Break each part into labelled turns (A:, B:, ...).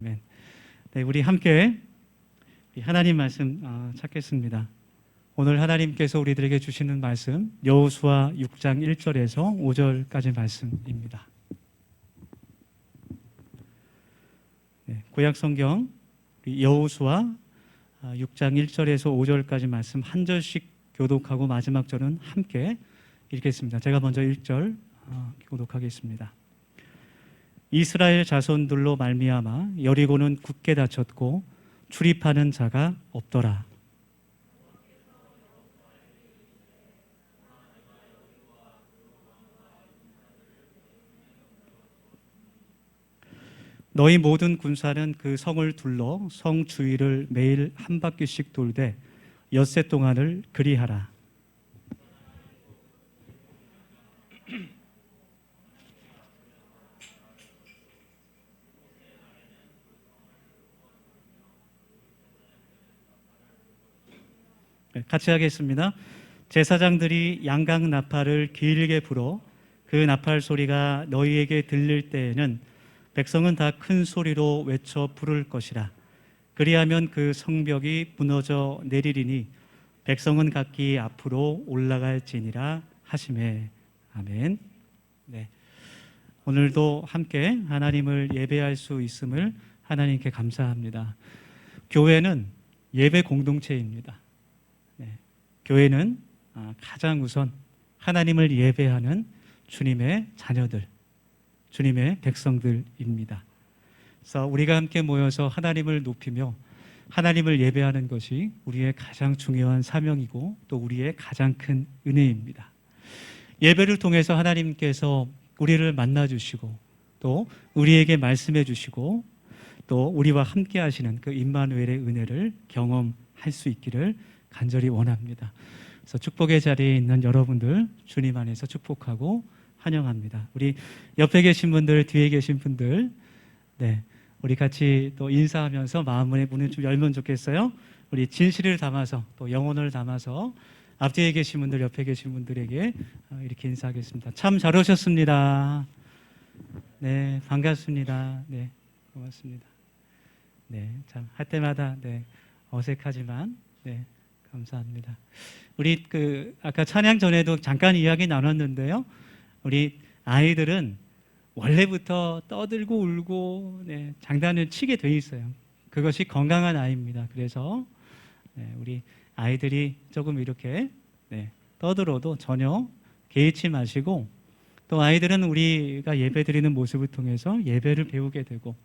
A: 네, 우리 함께 하나님 말씀 찾겠습니다. 오늘 하나님께서 우리들에게 주시는 말씀 여호수아 6장 1절에서 5절까지 말씀입니다. 네, 구약 성경 여호수아 6장 1절에서 5절까지 말씀 한 절씩 교독하고 마지막 절은 함께 읽겠습니다. 제가 먼저 1절 교독하겠습니다. 이스라엘 자손들로 말미암아 여리고는 굳게 닫혔고 출입하는 자가 없더라. 너희 모든 군사는 그 성을 둘러 성 주위를 매일 한 바퀴씩 돌되 엿새 동안을 그리하라. 같이 하겠습니다. 제사장들이 양각 나팔을 길게 불어 그 나팔 소리가 너희에게 들릴 때에는 백성은 다 큰 소리로 외쳐 부를 것이라. 그리하면 그 성벽이 무너져 내리리니 백성은 각기 앞으로 올라갈지니라 하시매. 아멘. 네. 오늘도 함께 하나님을 예배할 수 있음을 하나님께 감사합니다. 교회는 예배 공동체입니다. 네. 교회는 가장 우선 하나님을 예배하는 주님의 자녀들, 주님의 백성들입니다. 그래서 우리가 함께 모여서 하나님을 높이며 하나님을 예배하는 것이 우리의 가장 중요한 사명이고 또 우리의 가장 큰 은혜입니다. 예배를 통해서 하나님께서 우리를 만나주시고 또 우리에게 말씀해 주시고 또 우리와 함께 하시는 그 임마누엘의 은혜를 경험할 수 있기를 간절히 원합니다. 그래서 축복의 자리에 있는 여러분들 주님 안에서 축복하고 환영합니다. 우리 옆에 계신 분들, 뒤에 계신 분들, 네, 우리 같이 또 인사하면서 마음의 문을 좀 열면 좋겠어요. 우리 진실을 담아서 또 영혼을 담아서 앞뒤에 계신 분들, 옆에 계신 분들에게 이렇게 인사하겠습니다. 참 잘 오셨습니다. 네, 반갑습니다. 네, 고맙습니다. 네, 참 할 때마다 어색하지만 감사합니다. 우리 아까 찬양 전에도 잠깐 이야기 나눴는데요. 우리 아이들은 원래부터 떠들고 울고 장단을 치게 돼 있어요. 그것이 건강한 아이입니다. 그래서 우리 아이들이 조금 이렇게 떠들어도 전혀 개의치 마시고 또 아이들은 우리가 예배드리는 모습을 통해서 예배를 배우게 되고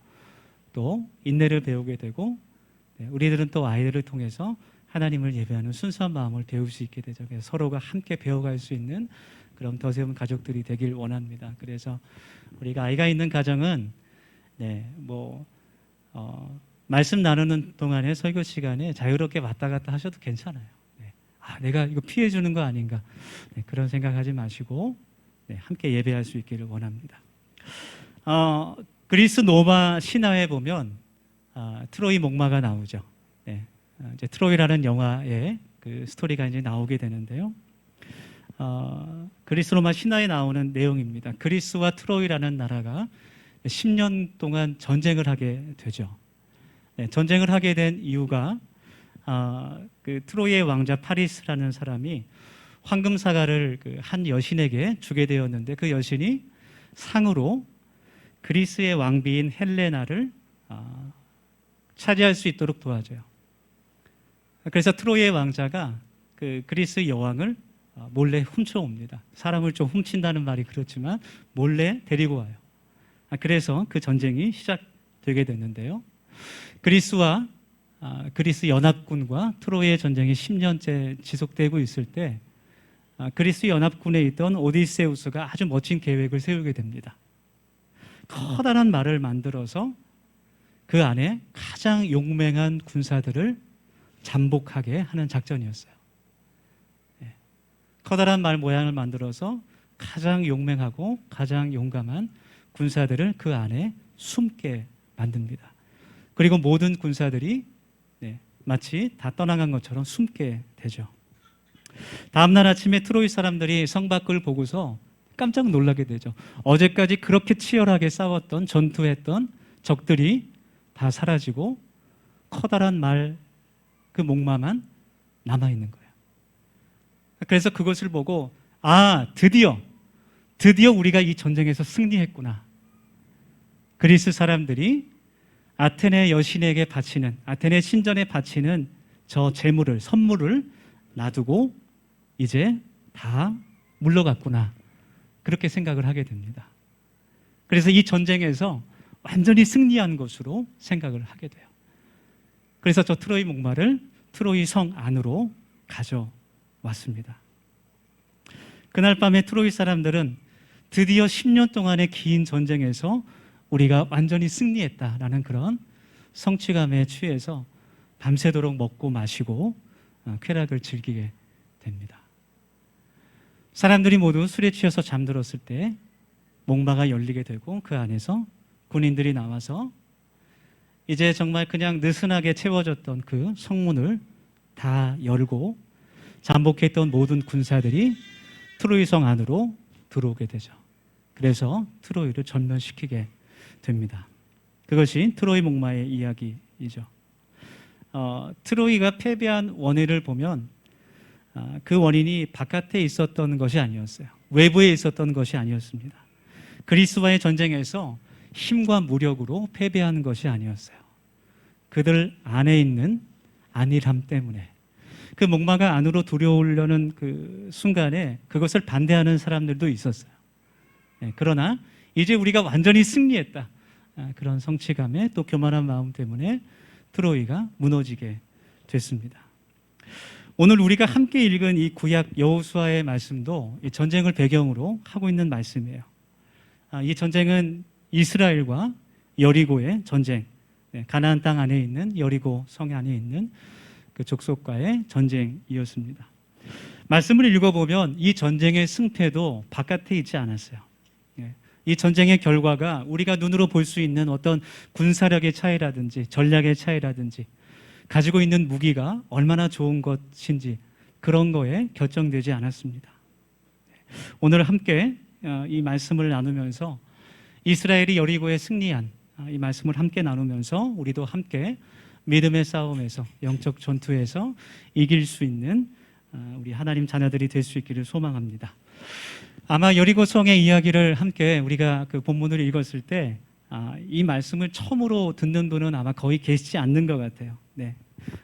A: 또 인내를 배우게 되고 우리들은 또 아이들을 통해서 하나님을 예배하는 순수한 마음을 배울 수 있게 되죠. 그래서 서로가 함께 배워갈 수 있는 그런 더 세운 가족들이 되길 원합니다. 그래서 우리가 아이가 있는 가정은 말씀 나누는 동안에 설교 시간에 자유롭게 왔다 갔다 하셔도 괜찮아요. 내가 이거 피해 주는 거 아닌가 그런 생각하지 마시고 함께 예배할 수 있기를 원합니다. 그리스 로마 신화에 보면 트로이 목마가 나오죠. 이제 트로이라는 영화의 그 스토리가 이제 나오게 되는데요. 그리스 로마 신화에 나오는 내용입니다. 그리스와 트로이라는 나라가 10년 동안 전쟁을 하게 되죠. 전쟁을 하게 된 이유가 그 트로이의 왕자 파리스라는 사람이 황금 사과를 한 여신에게 주게 되었는데 그 여신이 상으로 그리스의 왕비인 헬레나를 차지할 수 있도록 도와줘요. 그래서 트로이의 왕자가 그 그리스 여왕을 몰래 훔쳐옵니다. 사람을 좀 훔친다는 말이 그렇지만 몰래 데리고 와요. 그래서 그 전쟁이 시작되게 됐는데요. 그리스와 그리스 연합군과 트로이의 전쟁이 10년째 지속되고 있을 때 그리스 연합군에 있던 오디세우스가 아주 멋진 계획을 세우게 됩니다. 커다란 말을 만들어서 그 안에 가장 용맹한 군사들을 잠복하게 하는 작전이었어요. 커다란 말 모양을 만들어서 가장 용맹하고 가장 용감한 군사들을 그 안에 숨게 만듭니다. 그리고 모든 군사들이 마치 다 떠나간 것처럼 숨게 되죠. 다음날 아침에 트로이 사람들이 성 밖을 보고서 깜짝 놀라게 되죠. 어제까지 그렇게 치열하게 싸웠던 전투했던 적들이 다 사라지고 커다란 말 그 목마만 남아있는 거예요. 그래서 그것을 보고 드디어 우리가 이 전쟁에서 승리했구나. 그리스 사람들이 아테네 여신에게 바치는, 아테네 신전에 바치는 저 제물을, 선물을 놔두고 이제 다 물러갔구나. 그렇게 생각을 하게 됩니다. 그래서 이 전쟁에서 완전히 승리한 것으로 생각을 하게 돼요. 그래서 저 트로이 목마를 트로이 성 안으로 가져왔습니다. 그날 밤에 트로이 사람들은 드디어 10년 동안의 긴 전쟁에서 우리가 완전히 승리했다라는 그런 성취감에 취해서 밤새도록 먹고 마시고 쾌락을 즐기게 됩니다. 사람들이 모두 술에 취해서 잠들었을 때 목마가 열리게 되고 그 안에서 군인들이 나와서 이제 정말 그냥 느슨하게 채워졌던 그 성문을 다 열고 잠복했던 모든 군사들이 트로이 성 안으로 들어오게 되죠. 그래서 트로이를 전면시키게 됩니다. 그것이 트로이 목마의 이야기이죠. 트로이가 패배한 원인을 보면 그 원인이 바깥에 있었던 것이 아니었어요. 외부에 있었던 것이 아니었습니다. 그리스와의 전쟁에서 힘과 무력으로 패배하는 것이 아니었어요. 그들 안에 있는 안일함 때문에 그 목마가 안으로 들어오려는 그 순간에 그것을 반대하는 사람들도 있었어요. 그러나 이제 우리가 완전히 승리했다. 그런 성취감에 또 교만한 마음 때문에 트로이가 무너지게 됐습니다. 오늘 우리가 함께 읽은 이 구약 여호수아의 말씀도 이 전쟁을 배경으로 하고 있는 말씀이에요. 이 전쟁은 이스라엘과 여리고의 전쟁, 가나안 땅 안에 있는 여리고 성 안에 있는 그 족속과의 전쟁이었습니다. 말씀을 읽어보면 이 전쟁의 승패도 바깥에 있지 않았어요. 이 전쟁의 결과가 우리가 눈으로 볼 수 있는 어떤 군사력의 차이라든지 전략의 차이라든지 가지고 있는 무기가 얼마나 좋은 것인지 그런 거에 결정되지 않았습니다. 오늘 함께 이 말씀을 나누면서 이스라엘이 여리고에 승리한 이 말씀을 함께 나누면서 우리도 함께 믿음의 싸움에서 영적 전투에서 이길 수 있는 우리 하나님 자녀들이 될 수 있기를 소망합니다. 아마 여리고성의 이야기를 함께 우리가 그 본문을 읽었을 때 이 말씀을 처음으로 듣는 분은 아마 거의 계시지 않는 것 같아요.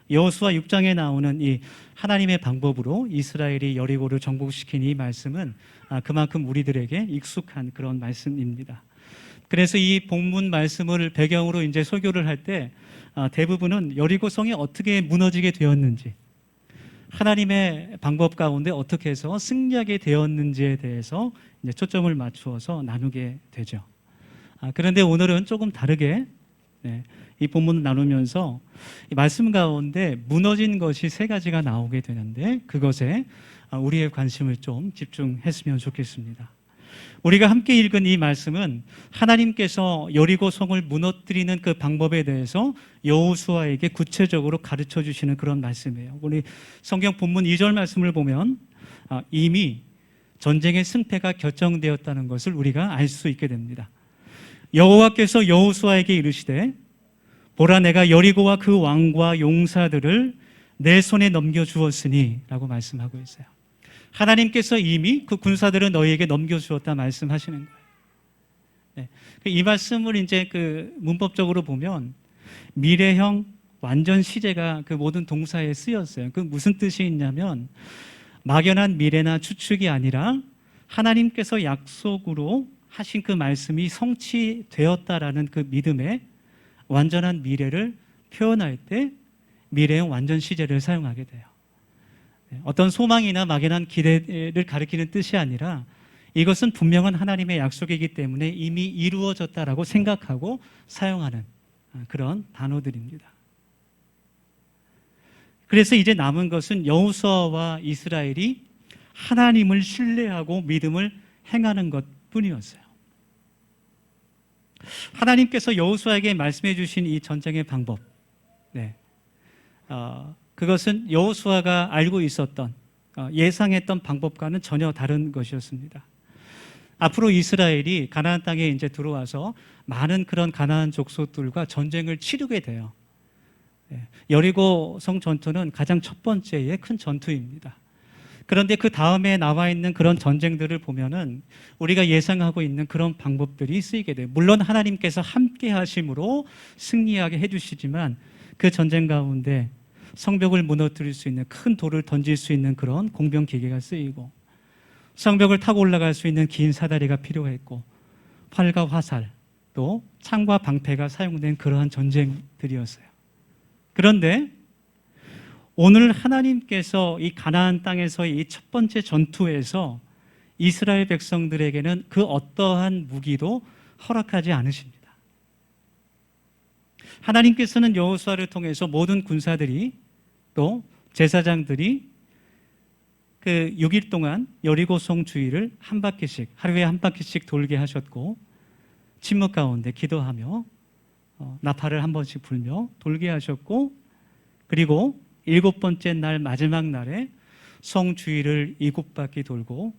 A: 여호수아 6장에 나오는 이 하나님의 방법으로 이스라엘이 여리고를 정복시킨 이 말씀은 그만큼 우리들에게 익숙한 그런 말씀입니다. 그래서 이 본문 말씀을 배경으로 이제 설교를 할 때 대부분은 여리고성이 어떻게 무너지게 되었는지, 하나님의 방법 가운데 어떻게 해서 승리하게 되었는지에 대해서 이제 초점을 맞추어서 나누게 되죠. 그런데 오늘은 조금 다르게 이 본문을 나누면서 이 말씀 가운데 무너진 것이 세 가지가 나오게 되는데 그것에 우리의 관심을 좀 집중했으면 좋겠습니다. 우리가 함께 읽은 이 말씀은 하나님께서 여리고 성을 무너뜨리는 그 방법에 대해서 여호수아에게 구체적으로 가르쳐 주시는 그런 말씀이에요. 우리 성경 본문 2절 말씀을 보면 이미 전쟁의 승패가 결정되었다는 것을 우리가 알 수 있게 됩니다. 여호와께서 여호수아에게 이르시되 보라 내가 여리고와 그 왕과 용사들을 내 손에 넘겨주었으니 라고 말씀하고 있어요. 하나님께서 이미 그 군사들을 너희에게 넘겨주었다 말씀하시는 거예요. 이 말씀을 이제 그 문법적으로 보면 미래형 완전 시제가 그 모든 동사에 쓰였어요. 그 무슨 뜻이 있냐면 막연한 미래나 추측이 아니라 하나님께서 약속으로 하신 그 말씀이 성취되었다라는 그 믿음의 완전한 미래를 표현할 때 미래형 완전 시제를 사용하게 돼요. 어떤 소망이나 막연한 기대를 가리키는 뜻이 아니라 이것은 분명한 하나님의 약속이기 때문에 이미 이루어졌다라고 생각하고 사용하는 그런 단어들입니다. 그래서 이제 남은 것은 여호수아와 이스라엘이 하나님을 신뢰하고 믿음을 행하는 것뿐이었어요. 하나님께서 여호수아에게 말씀해 주신 이 전쟁의 방법, 그것은 여호수아가 알고 있었던 예상했던 방법과는 전혀 다른 것이었습니다. 앞으로 이스라엘이 가나안 땅에 이제 들어와서 많은 그런 가나안 족속들과 전쟁을 치르게 돼요. 여리고 성 전투는 가장 첫 번째의 큰 전투입니다. 그런데 그 다음에 나와 있는 그런 전쟁들을 보면은 우리가 예상하고 있는 그런 방법들이 쓰이게 돼요. 물론 하나님께서 함께 하심으로 승리하게 해주시지만 그 전쟁 가운데 성벽을 무너뜨릴 수 있는 큰 돌을 던질 수 있는 그런 공병 기계가 쓰이고, 성벽을 타고 올라갈 수 있는 긴 사다리가 필요했고, 활과 화살, 또 창과 방패가 사용된 그러한 전쟁들이었어요. 그런데 오늘 하나님께서 이 가나안 땅에서의 이 첫 번째 전투에서 이스라엘 백성들에게는 그 어떠한 무기도 허락하지 않으십니다. 하나님께서는 여호수아를 통해서 모든 군사들이, 또 제사장들이 그 6일 동안 여리고성 주위를 한 바퀴씩, 하루에 한 바퀴씩 돌게 하셨고, 침묵 가운데 기도하며 나팔을 한 번씩 불며 돌게 하셨고, 그리고 7번째 날 마지막 날에 성 주위를 7바퀴 돌고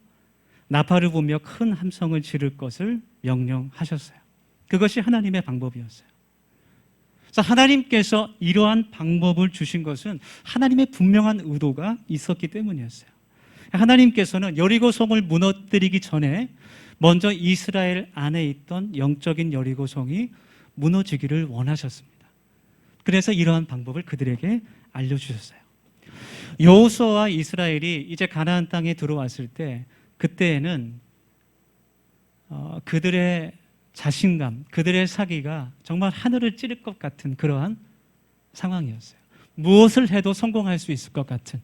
A: 나팔을 불며 큰 함성을 지를 것을 명령하셨어요. 그것이 하나님의 방법이었어요. 그래서 하나님께서 이러한 방법을 주신 것은 하나님의 분명한 의도가 있었기 때문이었어요. 하나님께서는 여리고성을 무너뜨리기 전에 먼저 이스라엘 안에 있던 영적인 여리고성이 무너지기를 원하셨습니다. 그래서 이러한 방법을 그들에게 알려주셨어요. 여호수아와 이스라엘이 이제 가나안 땅에 들어왔을 때, 그때에는 그들의 자신감, 그들의 사기가 정말 하늘을 찌를 것 같은 그러한 상황이었어요. 무엇을 해도 성공할 수 있을 것 같은,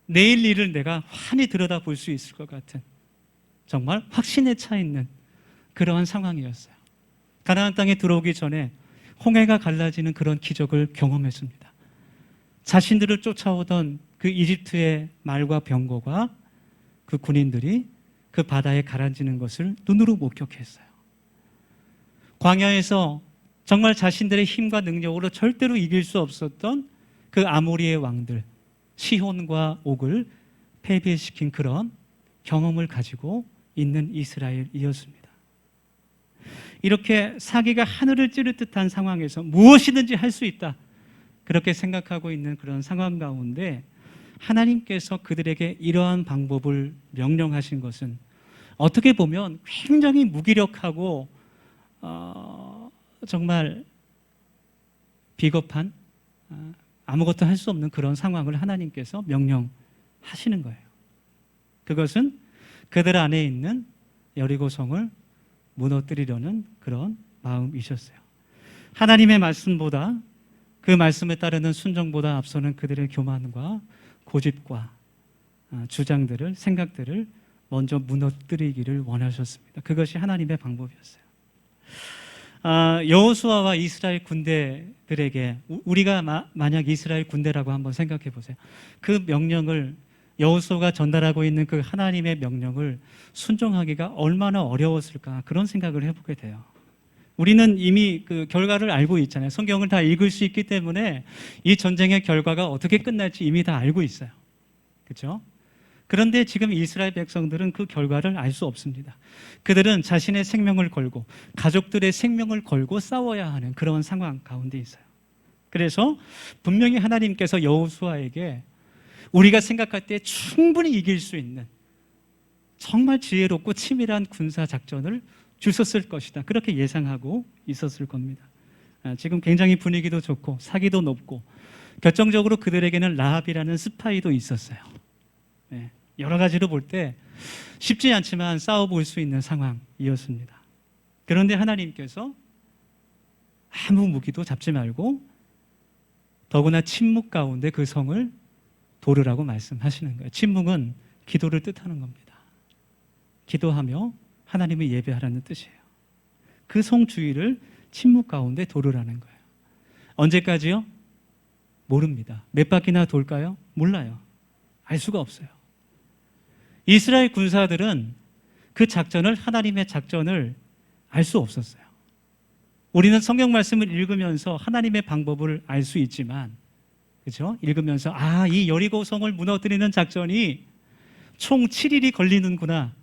A: 내일 일을 내가 환히 들여다볼 수 있을 것 같은, 정말 확신에 차 있는 그러한 상황이었어요. 가나안 땅에 들어오기 전에 홍해가 갈라지는 그런 기적을 경험했습니다. 자신들을 쫓아오던 그 이집트의 말과 병거가, 그 군인들이 그 바다에 가라앉는 것을 눈으로 목격했어요. 광야에서 정말 자신들의 힘과 능력으로 절대로 이길 수 없었던 그 아모리의 왕들 시혼과 옥을 패배시킨 그런 경험을 가지고 있는 이스라엘이었습니다. 이렇게 사기가 하늘을 찌를 듯한 상황에서 무엇이든지 할 수 있다, 그렇게 생각하고 있는 그런 상황 가운데 하나님께서 그들에게 이러한 방법을 명령하신 것은 어떻게 보면 굉장히 무기력하고 정말 비겁한, 아무것도 할 수 없는 그런 상황을 하나님께서 명령하시는 거예요. 그것은 그들 안에 있는 여리고성을 무너뜨리려는 그런 마음이셨어요. 하나님의 말씀보다, 그 말씀에 따르는 순종보다 앞서는 그들의 교만과 고집과 주장들을, 생각들을 먼저 무너뜨리기를 원하셨습니다. 그것이 하나님의 방법이었어요. 여호수아와 이스라엘 군대들에게, 우리가 만약 이스라엘 군대라고 한번 생각해 보세요. 그 명령을, 여호수아가 전달하고 있는 그 하나님의 명령을 순종하기가 얼마나 어려웠을까, 그런 생각을 해보게 돼요. 우리는 이미 그 결과를 알고 있잖아요. 성경을 다 읽을 수 있기 때문에 이 전쟁의 결과가 어떻게 끝날지 이미 다 알고 있어요. 그렇죠? 그런데 지금 이스라엘 백성들은 그 결과를 알 수 없습니다. 그들은 자신의 생명을 걸고 가족들의 생명을 걸고 싸워야 하는 그런 상황 가운데 있어요. 그래서 분명히 하나님께서 여호수아에게 우리가 생각할 때 충분히 이길 수 있는 정말 지혜롭고 치밀한 군사 작전을 주셨을 것이다, 그렇게 예상하고 있었을 겁니다. 지금 굉장히 분위기도 좋고 사기도 높고 결정적으로 그들에게는 라합이라는 스파이도 있었어요. 여러 가지로 볼 때 쉽지 않지만 싸워볼 수 있는 상황이었습니다. 그런데 하나님께서 아무 무기도 잡지 말고 더구나 침묵 가운데 그 성을 도르라고 말씀하시는 거예요. 침묵은 기도를 뜻하는 겁니다. 기도하며 하나님을 예배하라는 뜻이에요. 그 성 주위를 침묵 가운데 도르라는 거예요. 언제까지요? 모릅니다. 몇 바퀴나 돌까요? 몰라요. 알 수가 없어요. 이스라엘 군사들은 그 작전을, 하나님의 작전을 알 수 없었어요. 우리는 성경 말씀을 읽으면서 하나님의 방법을 알 수 있지만, 그렇죠? 읽으면서 이 여리고성을 무너뜨리는 작전이 총 7일이 걸리는구나.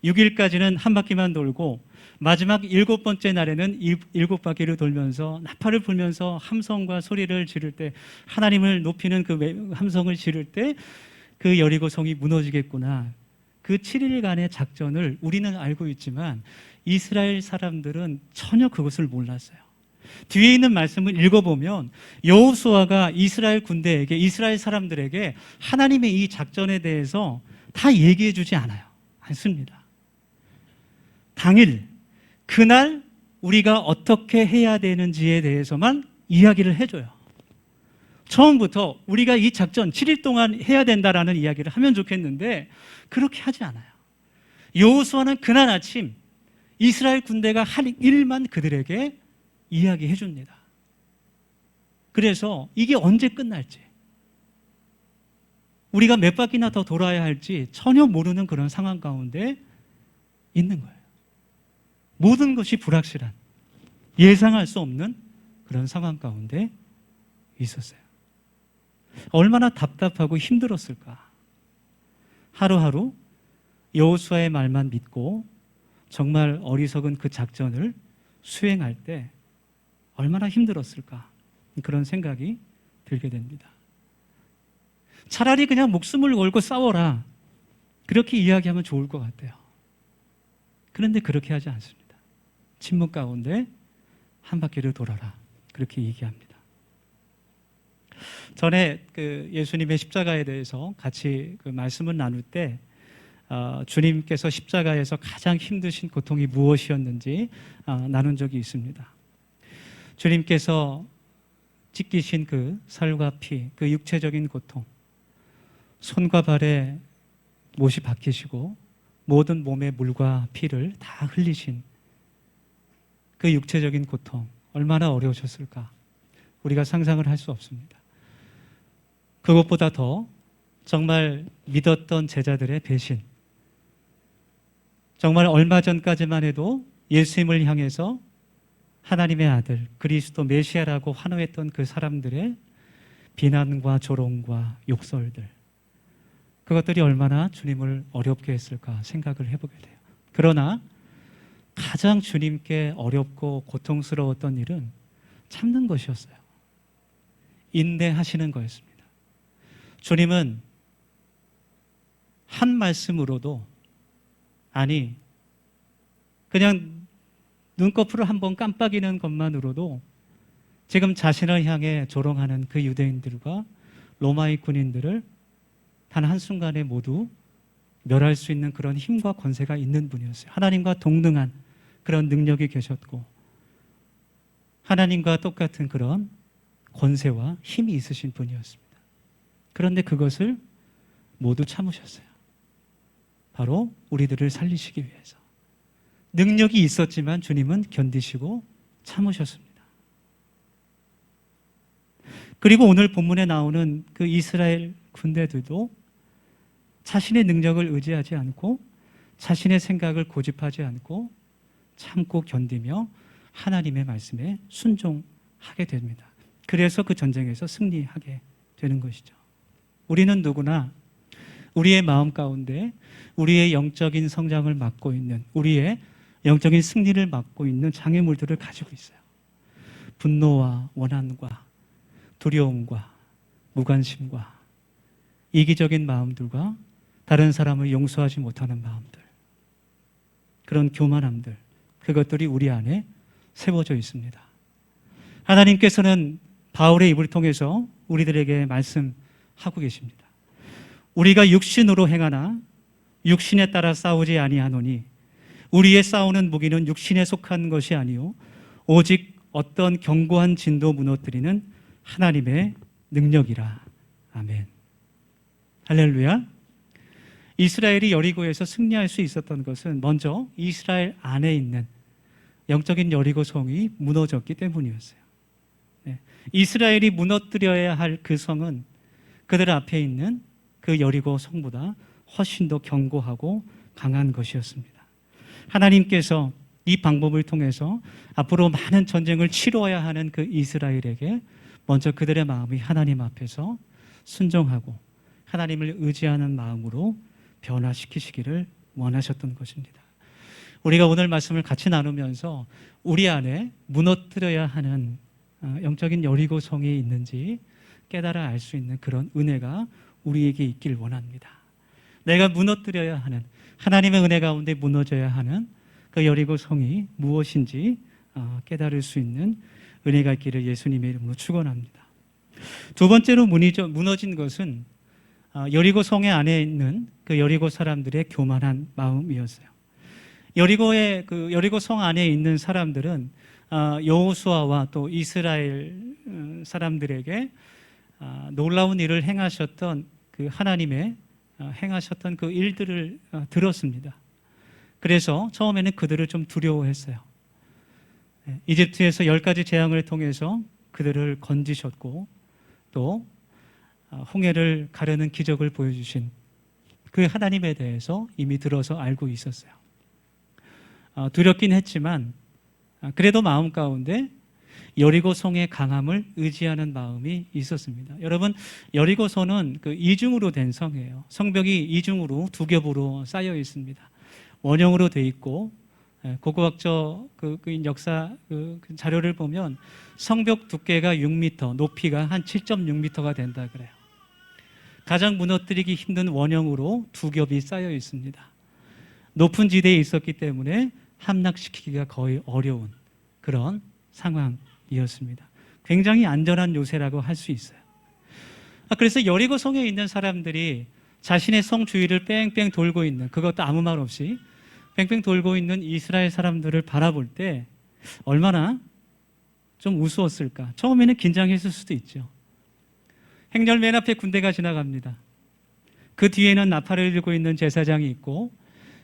A: 6일까지는 한 바퀴만 돌고 마지막 7번째 날에는 7바퀴를 돌면서 나팔을 불면서 함성과 소리를 지를 때, 하나님을 높이는 그 함성을 지를 때 그 여리고 성이 무너지겠구나. 그 7일간의 작전을 우리는 알고 있지만 이스라엘 사람들은 전혀 그것을 몰랐어요. 뒤에 있는 말씀을 읽어보면 여호수아가 이스라엘 군대에게, 이스라엘 사람들에게 하나님의 이 작전에 대해서 다 얘기해 주지 않습니다. 당일, 그날 우리가 어떻게 해야 되는지에 대해서만 이야기를 해줘요. 처음부터 우리가 이 작전 7일 동안 해야 된다라는 이야기를 하면 좋겠는데 그렇게 하지 않아요. 여호수아는 그날 아침 이스라엘 군대가 할 일만 그들에게 이야기해 줍니다. 그래서 이게 언제 끝날지, 우리가 몇 바퀴나 더 돌아야 할지 전혀 모르는 그런 상황 가운데 있는 거예요. 모든 것이 불확실한, 예상할 수 없는 그런 상황 가운데 있었어요. 얼마나 답답하고 힘들었을까. 하루하루 여호수아의 말만 믿고 정말 어리석은 그 작전을 수행할 때 얼마나 힘들었을까, 그런 생각이 들게 됩니다. 차라리 그냥 목숨을 걸고 싸워라, 그렇게 이야기하면 좋을 것 같아요. 그런데 그렇게 하지 않습니다. 침묵 가운데 한 바퀴를 돌아라, 그렇게 얘기합니다. 전에 그 예수님의 십자가에 대해서 같이 그 말씀을 나눌 때 주님께서 십자가에서 가장 힘드신 고통이 무엇이었는지 나눈 적이 있습니다. 주님께서 찢기신 그 살과 피, 그 육체적인 고통, 손과 발에 못이 박히시고 모든 몸의 물과 피를 다 흘리신 그 육체적인 고통, 얼마나 어려우셨을까, 우리가 상상을 할 수 없습니다. 그것보다 더 정말 믿었던 제자들의 배신, 정말 얼마 전까지만 해도 예수님을 향해서 하나님의 아들, 그리스도 메시아라고 환호했던 그 사람들의 비난과 조롱과 욕설들, 그것들이 얼마나 주님을 어렵게 했을까 생각을 해보게 돼요. 그러나 가장 주님께 어렵고 고통스러웠던 일은 참는 것이었어요. 인내하시는 거였습니다. 주님은 한 말씀으로도, 아니 그냥 눈꺼풀을 한번 깜빡이는 것만으로도 지금 자신을 향해 조롱하는 그 유대인들과 로마의 군인들을 단 한순간에 모두 멸할 수 있는 그런 힘과 권세가 있는 분이었어요. 하나님과 동등한 그런 능력이 계셨고 하나님과 똑같은 그런 권세와 힘이 있으신 분이었습니다. 그런데 그것을 모두 참으셨어요. 바로 우리들을 살리시기 위해서. 능력이 있었지만 주님은 견디시고 참으셨습니다. 그리고 오늘 본문에 나오는 그 이스라엘 군대들도 자신의 능력을 의지하지 않고 자신의 생각을 고집하지 않고 참고 견디며 하나님의 말씀에 순종하게 됩니다. 그래서 그 전쟁에서 승리하게 되는 것이죠. 우리는 누구나 우리의 마음 가운데 우리의 영적인 성장을 막고 있는, 우리의 영적인 승리를 막고 있는 장애물들을 가지고 있어요. 분노와 원한과 두려움과 무관심과 이기적인 마음들과 다른 사람을 용서하지 못하는 마음들, 그런 교만함들, 그것들이 우리 안에 세워져 있습니다. 하나님께서는 바울의 입을 통해서 우리들에게 말씀하고 계십니다. 우리가 육신으로 행하나 육신에 따라 싸우지 아니하노니 우리의 싸우는 무기는 육신에 속한 것이 아니요 오직 어떤 견고한 진도 무너뜨리는 하나님의 능력이라. 아멘. 할렐루야. 이스라엘이 여리고에서 승리할 수 있었던 것은 먼저 이스라엘 안에 있는 영적인 여리고 성이 무너졌기 때문이었어요. 네. 이스라엘이 무너뜨려야 할 그 성은 그들 앞에 있는 그 여리고 성보다 훨씬 더 견고하고 강한 것이었습니다. 하나님께서 이 방법을 통해서 앞으로 많은 전쟁을 치러야 하는 그 이스라엘에게 먼저 그들의 마음이 하나님 앞에서 순종하고 하나님을 의지하는 마음으로 변화시키시기를 원하셨던 것입니다. 우리가 오늘 말씀을 같이 나누면서 우리 안에 무너뜨려야 하는 영적인 여리고성이 있는지 깨달아 알 수 있는 그런 은혜가 우리에게 있길 원합니다. 내가 무너뜨려야 하는, 하나님의 은혜 가운데 무너져야 하는 그 여리고성이 무엇인지 깨달을 수 있는 은혜가 있기를 예수님의 이름으로 축원합니다. 두 번째로 무너진 것은 여리고성의 안에 있는 그 여리고 사람들의 교만한 마음이었어요. 여리고성 안에 있는 사람들은 여호수아와 또 이스라엘 사람들에게 놀라운 일을 행하셨던 그 하나님의 행하셨던 그 일들을 들었습니다. 그래서 처음에는 그들을 좀 두려워했어요. 이집트에서 10가지 재앙을 통해서 그들을 건지셨고 또 홍해를 가르는 기적을 보여주신 그 하나님에 대해서 이미 들어서 알고 있었어요. 두렵긴 했지만 그래도 마음 가운데 여리고성의 강함을 의지하는 마음이 있었습니다. 여러분, 여리고성은 그 이중으로 된 성이에요. 성벽이 이중으로 두 겹으로 쌓여 있습니다. 원형으로 돼 있고 고고학적 그 역사 그 자료를 보면 성벽 두께가 6m, 높이가 한 7.6m가 된다 그래요. 가장 무너뜨리기 힘든 원형으로 두 겹이 쌓여 있습니다. 높은 지대에 있었기 때문에 함락시키기가 거의 어려운 그런 상황이었습니다. 굉장히 안전한 요새라고 할 수 있어요. 그래서 여리고 성에 있는 사람들이 자신의 성 주위를 뺑뺑 돌고 있는, 그것도 아무 말 없이 뺑뺑 돌고 있는 이스라엘 사람들을 바라볼 때 얼마나 좀 우스웠을까. 처음에는 긴장했을 수도 있죠. 행렬 맨 앞에 군대가 지나갑니다. 그 뒤에는 나팔을 들고 있는 제사장이 있고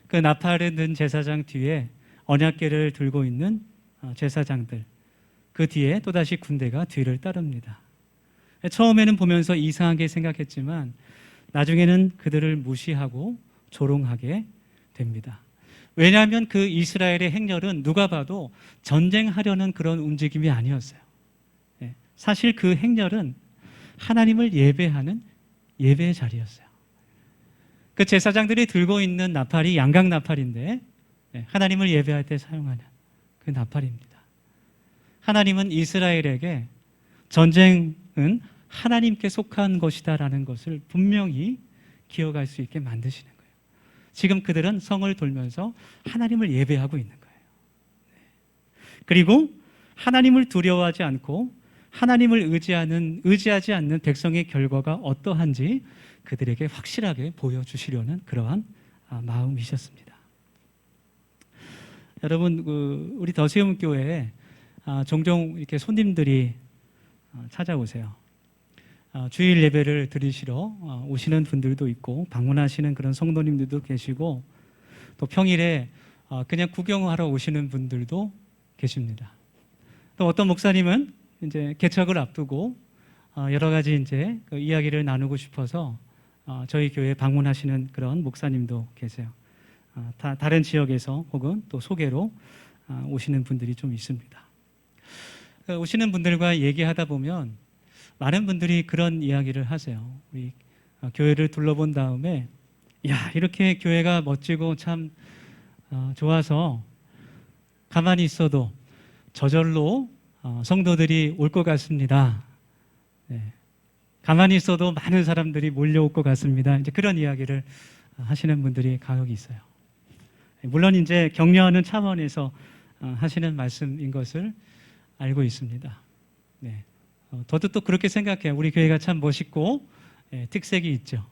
A: 그 나팔을 든 제사장 뒤에 언약궤를 들고 있는 제사장들, 그 뒤에 또다시 군대가 뒤를 따릅니다. 처음에는 보면서 이상하게 생각했지만 나중에는 그들을 무시하고 조롱하게 됩니다. 왜냐하면 그 이스라엘의 행렬은 누가 봐도 전쟁하려는 그런 움직임이 아니었어요. 사실 그 행렬은 하나님을 예배하는 예배의 자리였어요. 그 제사장들이 들고 있는 나팔이 양각 나팔인데 하나님을 예배할 때 사용하는 그 나팔입니다. 하나님은 이스라엘에게 전쟁은 하나님께 속한 것이다라는 것을 분명히 기억할 수 있게 만드시는 거예요. 지금 그들은 성을 돌면서 하나님을 예배하고 있는 거예요. 그리고 하나님을 두려워하지 않고 하나님을 의지하지 않는 백성의 결과가 어떠한지 그들에게 확실하게 보여주시려는 그러한 마음이셨습니다. 여러분, 우리 더세움 교회에 종종 이렇게 손님들이 찾아오세요. 주일 예배를 드리시러 오시는 분들도 있고 방문하시는 그런 성도님들도 계시고 또 평일에 그냥 구경하러 오시는 분들도 계십니다. 또 어떤 목사님은 이제 개척을 앞두고 여러 가지 이제 그 이야기를 나누고 싶어서 저희 교회에 방문하시는 그런 목사님도 계세요. 다른 지역에서 혹은 또 소개로 오시는 분들이 좀 있습니다. 오시는 분들과 얘기하다 보면 많은 분들이 그런 이야기를 하세요. 우리 교회를 둘러본 다음에 야, 이렇게 교회가 멋지고 참 좋아서 가만히 있어도 저절로 성도들이 올 것 같습니다. 가만히 있어도 많은 사람들이 몰려올 것 같습니다. 이제 그런 이야기를 하시는 분들이 간혹 있어요. 물론 이제 격려하는 차원에서 하시는 말씀인 것을 알고 있습니다. 저도 또 그렇게 생각해요. 우리 교회가 참 멋있고 특색이 있죠.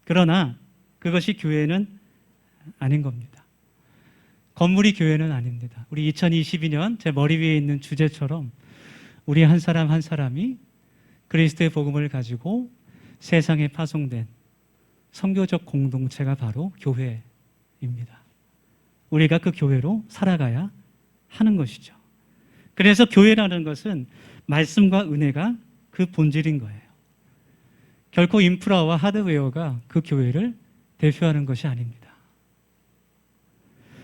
A: 그러나 그것이 교회는 아닌 겁니다. 건물이 교회는 아닙니다. 우리 2022년 제 머리 위에 있는 주제처럼 우리 한 사람 한 사람이 그리스도의 복음을 가지고 세상에 파송된 선교적 공동체가 바로 교회입니다. 우리가 그 교회로 살아가야 하는 것이죠. 그래서 교회라는 것은 말씀과 은혜가 그 본질인 거예요. 결코 인프라와 하드웨어가 그 교회를 대표하는 것이 아닙니다.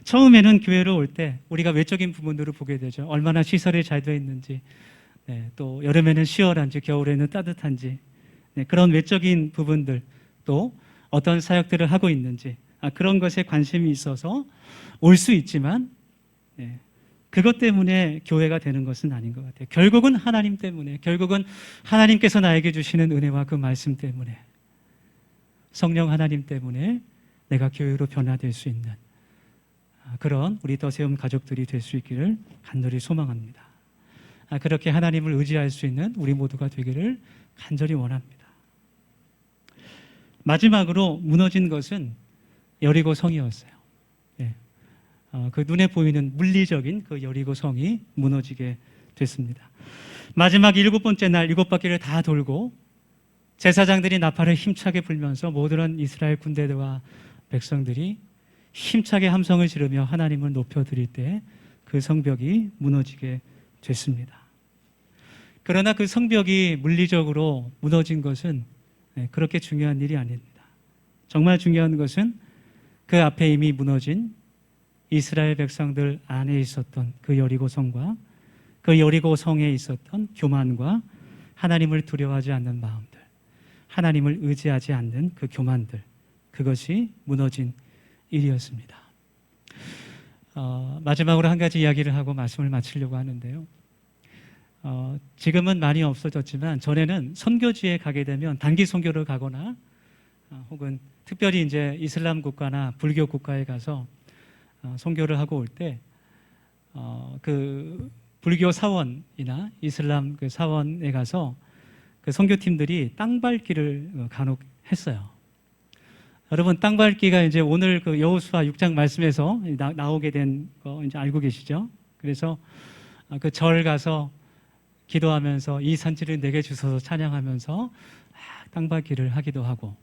A: 처음에는 교회로 올 때 우리가 외적인 부분들을 보게 되죠. 얼마나 시설이 잘 되어 있는지, 또 여름에는 시원한지 겨울에는 따뜻한지, 그런 외적인 부분들, 또 어떤 사역들을 하고 있는지 그런 것에 관심이 있어서 올 수 있지만 그것 때문에 교회가 되는 것은 아닌 것 같아요. 결국은 하나님 때문에, 결국은 하나님께서 나에게 주시는 은혜와 그 말씀 때문에, 성령 하나님 때문에 내가 교회로 변화될 수 있는 그런 우리 더세움 가족들이 될 수 있기를 간절히 소망합니다. 그렇게 하나님을 의지할 수 있는 우리 모두가 되기를 간절히 원합니다. 마지막으로 무너진 것은 여리고 성이었어요. 그 눈에 보이는 물리적인 그 여리고 성이 무너지게 됐습니다. 마지막 7번째 날 7바퀴를 다 돌고 제사장들이 나팔을 힘차게 불면서 모든 이스라엘 군대들과 백성들이 힘차게 함성을 지르며 하나님을 높여드릴 때 그 성벽이 무너지게 됐습니다. 그러나 그 성벽이 물리적으로 무너진 것은 그렇게 중요한 일이 아닙니다. 정말 중요한 것은 그 앞에 이미 무너진 이스라엘 백성들 안에 있었던 그 여리고 성과 그 여리고 성에 있었던 교만과 하나님을 두려워하지 않는 마음들, 하나님을 의지하지 않는 그 교만들, 그것이 무너진 일이었습니다. 마지막으로 한 가지 이야기를 하고 말씀을 마치려고 하는데요. 지금은 많이 없어졌지만 전에는 선교지에 가게 되면 단기 선교를 가거나 혹은 특별히 이제 이슬람 국가나 불교 국가에 가서 선교를 하고 올 때 그 불교 사원이나 이슬람 그 사원에 가서 그 선교팀들이 땅 밟기를 간혹 했어요. 여러분, 땅 밟기가 이제 오늘 그 여호수아 6장 말씀에서 나오게 된 거 이제 알고 계시죠? 그래서 그 절 가서 기도하면서 이 산지를 내게 주셔서 찬양하면서 땅 밟기를 하기도 하고,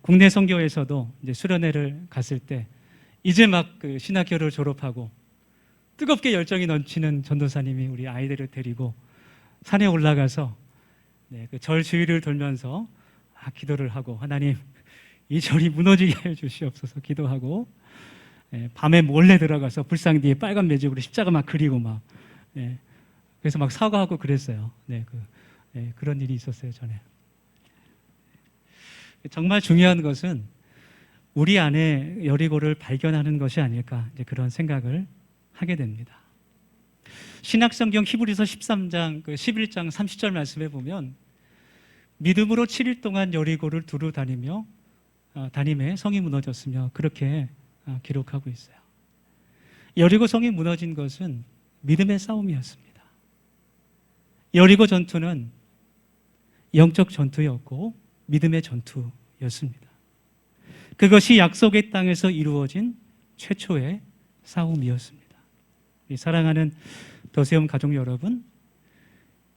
A: 국내 선교에서도 이제 수련회를 갔을 때 이제 막 그 신학교를 졸업하고 뜨겁게 열정이 넘치는 전도사님이 우리 아이들을 데리고 산에 올라가서 그 절 주위를 돌면서 기도를 하고, 하나님 이 절이 무너지게 해 주시옵소서 기도하고, 밤에 몰래 들어가서 불상 뒤에 빨간 매직으로 십자가 막 그리고 막 그래서 막 사과하고 그랬어요. 그런 일이 있었어요 전에. 정말 중요한 것은 우리 안에 여리고를 발견하는 것이 아닐까, 이제 그런 생각을 하게 됩니다. 신약성경 히브리서 13장 11장 30절 말씀에 보면 믿음으로 7일 동안 여리고를 두루 다님에 성이 무너졌으며 그렇게 기록하고 있어요. 여리고 성이 무너진 것은 믿음의 싸움이었습니다. 여리고 전투는 영적 전투였고 믿음의 전투였습니다. 그것이 약속의 땅에서 이루어진 최초의 싸움이었습니다. 사랑하는 더세움 가족 여러분,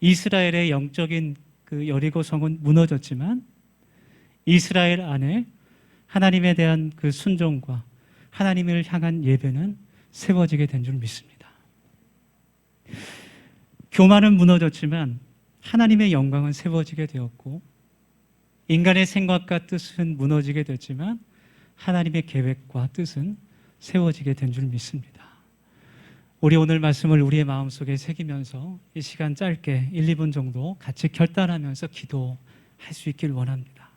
A: 이스라엘의 영적인 그 여리고 성은 무너졌지만 이스라엘 안에 하나님에 대한 그 순종과 하나님을 향한 예배는 세워지게 된 줄 믿습니다. 교만은 무너졌지만 하나님의 영광은 세워지게 되었고, 인간의 생각과 뜻은 무너지게 됐지만 하나님의 계획과 뜻은 세워지게 된 줄 믿습니다. 우리 오늘 말씀을 우리의 마음속에 새기면서 이 시간 짧게 1, 2분 정도 같이 결단하면서 기도할 수 있길 원합니다.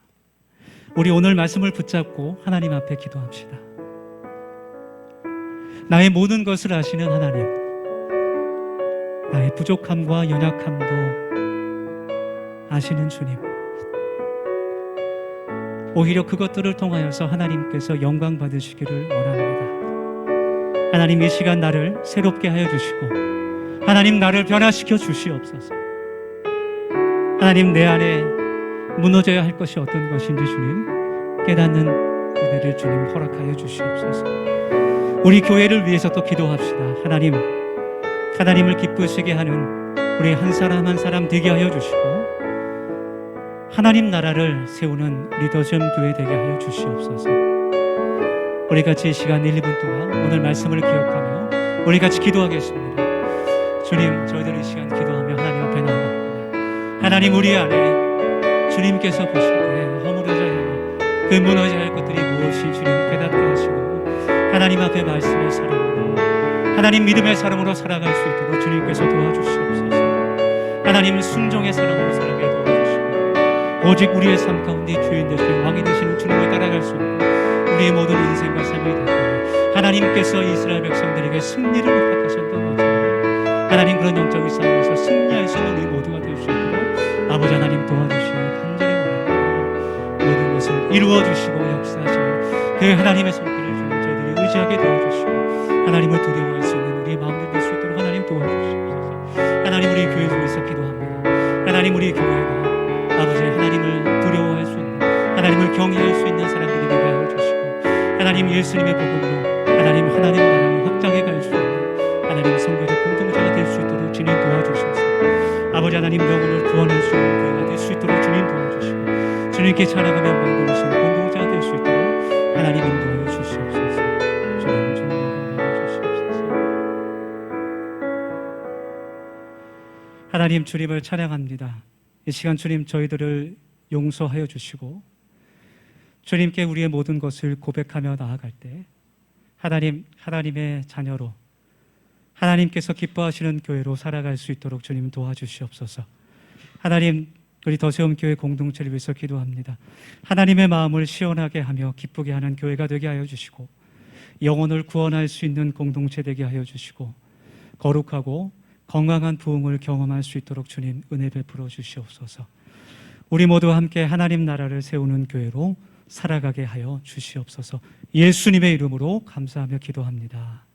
A: 우리 오늘 말씀을 붙잡고 하나님 앞에 기도합시다. 나의 모든 것을 아시는 하나님, 나의 부족함과 연약함도 아시는 주님, 오히려 그것들을 통하여서 하나님께서 영광 받으시기를 원합니다. 하나님, 이 시간 나를 새롭게 하여 주시고 하나님, 나를 변화시켜 주시옵소서. 하나님, 내 안에 무너져야 할 것이 어떤 것인지 주님 깨닫는 은혜를 주님 허락하여 주시옵소서. 우리 교회를 위해서 또 기도합시다. 하나님을 기쁘시게 하는 우리 한 사람 한 사람 되게 하여 주시고 하나님 나라를 세우는 우리 더세움 교회 되게 하여 주시옵소서. 우리 같이 이 시간 1, 2분 동안 오늘 말씀을 기억하며 우리 같이 기도하겠습니다. 주님, 저희들 이 시간 기도하며 하나님 앞에 나아갑니다. 하나님, 우리 안에 주님께서 보실 때 허물어져야 할, 그 무너져야 할 것들이 무엇이 주님 깨닫게 하시고 하나님 앞에 말씀의 사람으로, 하나님 믿음의 사람으로 살아갈 수 있도록 주님께서 도와주시옵소서. 하나님 순종의 사람으로 살아가게 도와주시고 오직 우리의 삶 가운데 주인 되시는 왕이 되시는 주님을 따라갈 수 있는 우리의 모든 인생과 삶이 될 때에 하나님께서 이스라엘 백성들에게 승리를 허락하셨던 것처럼 하나님 그런 영적인 싸움에서 승리할 수 있는 우리 모두가 될 수 있도록 아버지 하나님 도와주시고 간절히 원합니다. 모든 것을 이루어 주시고 역사하시는 그 하나님의 손길을 주님 저희들이 의지하게 도와주시고 하나님을 두려워할 수 있는 우리의 마음들 될 수 있도록 하나님 도와주시옵소서. 하나님 우리 교회 중에서 기도합니다. 하나님 우리 교회가 아버지 하나님을 두려워할 수 있는 하나님을 경외할 수 있는 사람들이 되게 하여 주시고 하나님 예수님의 복음으로 하나님 나라를 확장해 갈 수 있는 하나님 성도적 공동체가 될 수 있도록 주님 도와주셔서 아버지 하나님 영혼을 구원할 수 있는 교회가 될 수 있도록 주님 도와주시고 주님께 찬양하며 영광 돌리시는 공동체가 될 수 있도록 하나님 인도하여 주시옵소서. 주님 영광 주시옵소서. 하나님 주님을 찬양합니다. 이 시간 주님 저희들을 용서하여 주시고 주님께 우리의 모든 것을 고백하며 나아갈 때 하나님의 자녀로 하나님께서 기뻐하시는 교회로 살아갈 수 있도록 주님 도와주시옵소서. 하나님 우리 더세움 교회 공동체를 위해서 기도합니다. 하나님의 마음을 시원하게 하며 기쁘게 하는 교회가 되게 하여 주시고 영혼을 구원할 수 있는 공동체 되게 하여 주시고 거룩하고 건강한 부흥을 경험할 수 있도록 주님 은혜 베풀어 주시옵소서. 우리 모두 함께 하나님 나라를 세우는 교회로 살아가게 하여 주시옵소서. 예수님의 이름으로 감사하며 기도합니다.